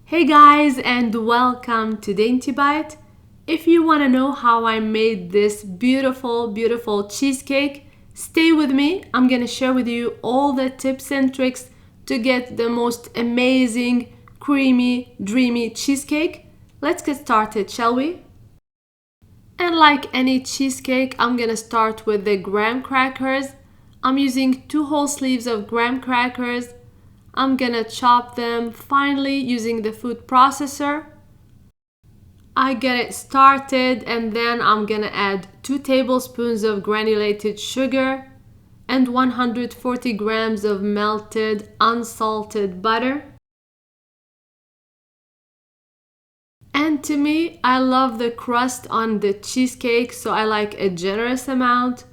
Hey guys, and welcome to Dainty Bite. If you want to know how I made this beautiful cheesecake, stay with me. I'm gonna share with you all the tips and tricks to get the most amazing, creamy, dreamy cheesecake. Let's get started, shall we? And like any cheesecake, I'm gonna start with the graham crackers. I'm using 2 whole sleeves of graham crackers. I'm gonna chop them finely using the food processor. I get it started and then I'm gonna add 2 tablespoons of granulated sugar and 140 grams of melted unsalted butter. And to me, I love the crust on the cheesecake, so I like a generous amount.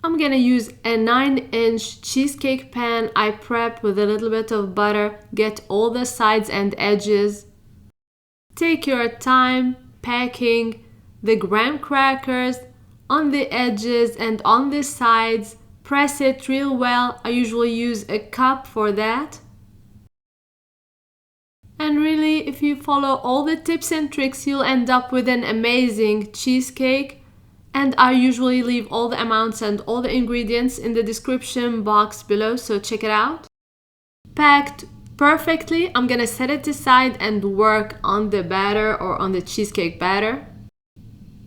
I'm gonna use a 9-inch cheesecake pan I prep with a little bit of butter, get all the sides and edges. Take your time packing the graham crackers on the edges and on the sides. Press it real well. I usually use a cup for that. And really, if you follow all the tips and tricks, you'll end up with an amazing cheesecake. And I usually leave all the amounts and all the ingredients in the description box below, so check it out. Packed perfectly, I'm gonna set it aside and work on the batter or on the cheesecake batter.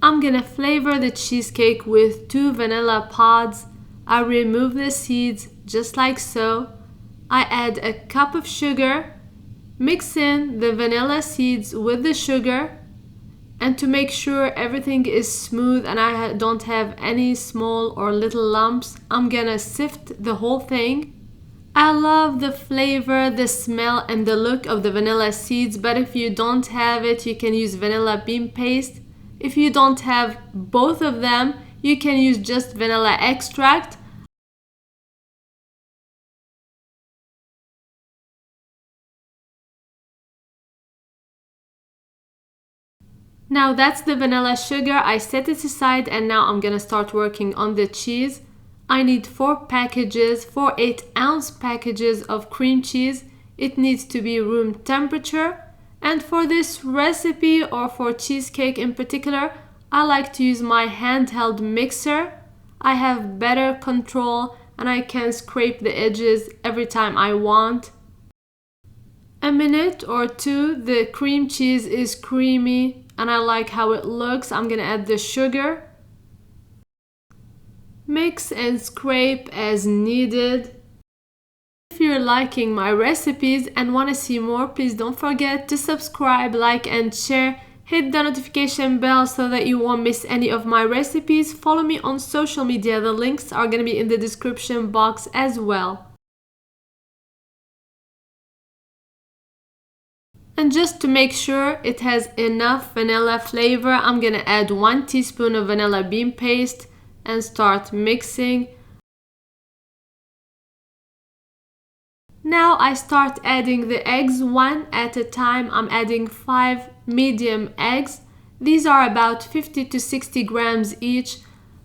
I'm gonna flavor the cheesecake with 2 vanilla pods. I remove the seeds just like so. I add a cup of sugar, mix in the vanilla seeds with the sugar. And to make sure everything is smooth and I don't have any small or little lumps, I'm gonna sift the whole thing. I love the flavor, the smell, and the look of the vanilla seeds, but if you don't have it, you can use vanilla bean paste. If you don't have both of them, you can use just vanilla extract. Now that's the vanilla sugar. I set it aside and now I'm gonna start working on the cheese. I need 4 packages, 4 8-ounce packages of cream cheese. It needs to be room temperature. And for this recipe or for cheesecake in particular, I like to use my handheld mixer. I have better control and I can scrape the edges every time I want. A minute or 2, the cream cheese is creamy and I like how it looks. I'm gonna add the sugar. Mix and scrape as needed. If you're liking my recipes and want to see more, please don't forget to subscribe, like and share. Hit the notification bell so that you won't miss any of my recipes. Follow me on social media. The links are gonna be in the description box as well. And just to make sure it has enough vanilla flavor, I'm gonna add 1 teaspoon of vanilla bean paste and start mixing. Now I start adding the eggs one at a time. I'm adding 5 medium eggs. These are about 50 to 60 grams each.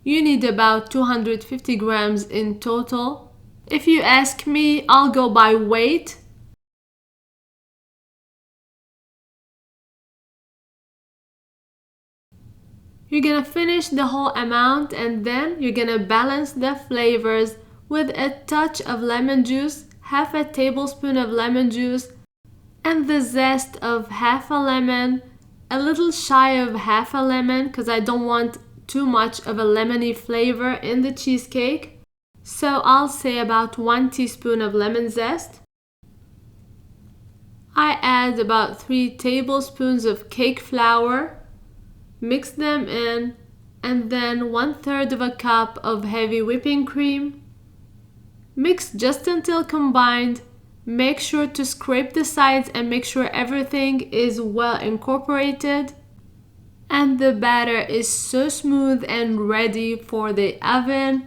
You need about 250 grams in total. If you ask me, I'll go by weight. You're gonna finish the whole amount and then you're gonna balance the flavors with a touch of lemon juice, half a tablespoon of lemon juice, and the zest of half a lemon, a little shy of half a lemon because I don't want too much of a lemony flavor in the cheesecake. So I'll say about 1 teaspoon of lemon zest. I add about 3 tablespoons of cake flour. Mix them in, and then 1/3 of a cup of heavy whipping cream. Mix just until combined. Make sure to scrape the sides and make sure everything is well incorporated. And the batter is so smooth and ready for the oven.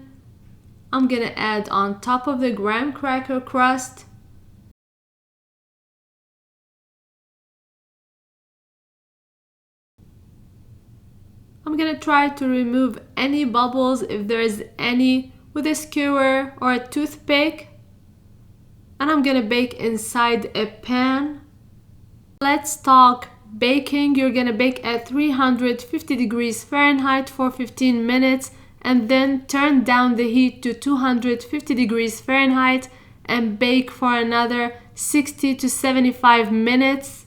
I'm gonna add on top of the graham cracker crust. I'm gonna try to remove any bubbles if there is any with a skewer or a toothpick. And I'm gonna bake inside a pan. Let's talk baking. You're gonna bake at 350 degrees Fahrenheit for 15 minutes and then turn down the heat to 250 degrees Fahrenheit and bake for another 60 to 75 minutes.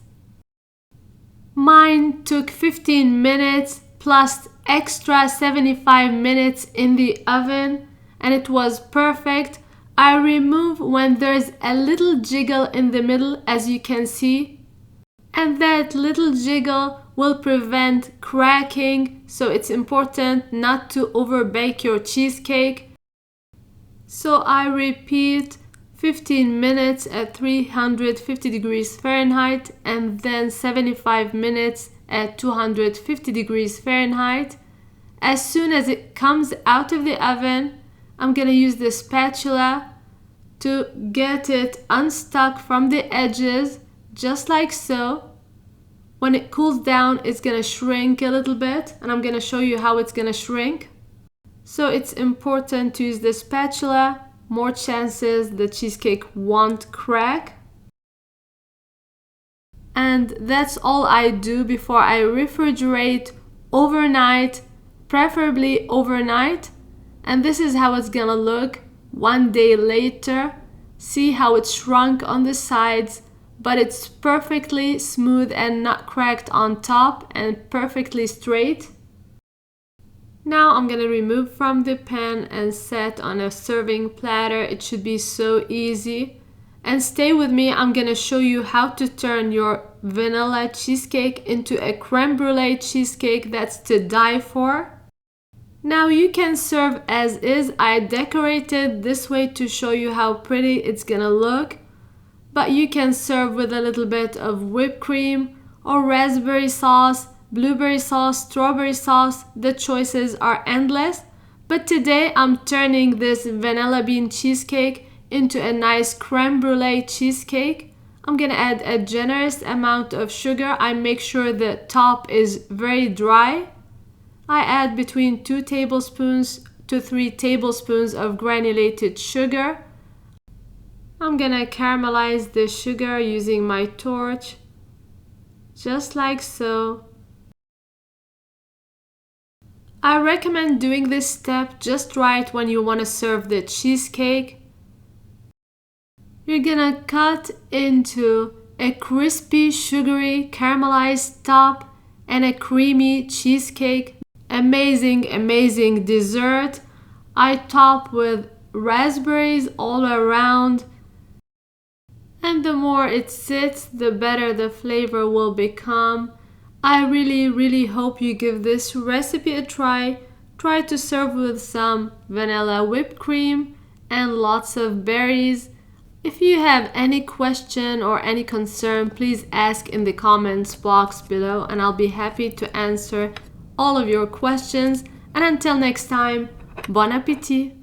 Mine took 15 minutes plus extra 75 minutes in the oven and it was perfect. I remove when there's a little jiggle in the middle, as you can see, and that little jiggle will prevent cracking, so it's important not to overbake your cheesecake. So I repeat 15 minutes at 350 degrees Fahrenheit and then 75 minutes at 250 degrees Fahrenheit. As soon as it comes out of the oven, I'm gonna use the spatula to get it unstuck from the edges, just like so. When it cools down, it's gonna shrink a little bit, and I'm gonna show you how it's gonna shrink. So it's important to use the spatula, more chances the cheesecake won't crack. And that's all I do before I refrigerate overnight, preferably overnight. And this is how it's gonna look 1 day later. See how it's shrunk on the sides, but it's perfectly smooth and not cracked on top and perfectly straight. Now I'm gonna remove from the pan and set on a serving platter. It should be so easy. And stay with me, I'm gonna show you how to turn your vanilla cheesecake into a crème brulee cheesecake that's to die for. Now you can serve as is. I decorated this way to show you how pretty it's gonna look, but you can serve with a little bit of whipped cream or raspberry sauce, blueberry sauce, strawberry sauce. The choices are endless, but today I'm turning this vanilla bean cheesecake into a nice crème brulee cheesecake. I'm gonna add a generous amount of sugar. I make sure the top is very dry. I add between 2 tablespoons to 3 tablespoons of granulated sugar. I'm gonna caramelize the sugar using my torch, just like so. I recommend doing this step just right when you want to serve the cheesecake. You're gonna cut into a crispy, sugary, caramelized top and a creamy cheesecake. Amazing, amazing dessert. I top with raspberries all around. And the more it sits, the better the flavor will become. I really hope you give this recipe a try. Try to serve with some vanilla whipped cream and lots of berries. If you have any question or any concern, please ask in the comments box below and I'll be happy to answer all of your questions. And until next time, bon appétit!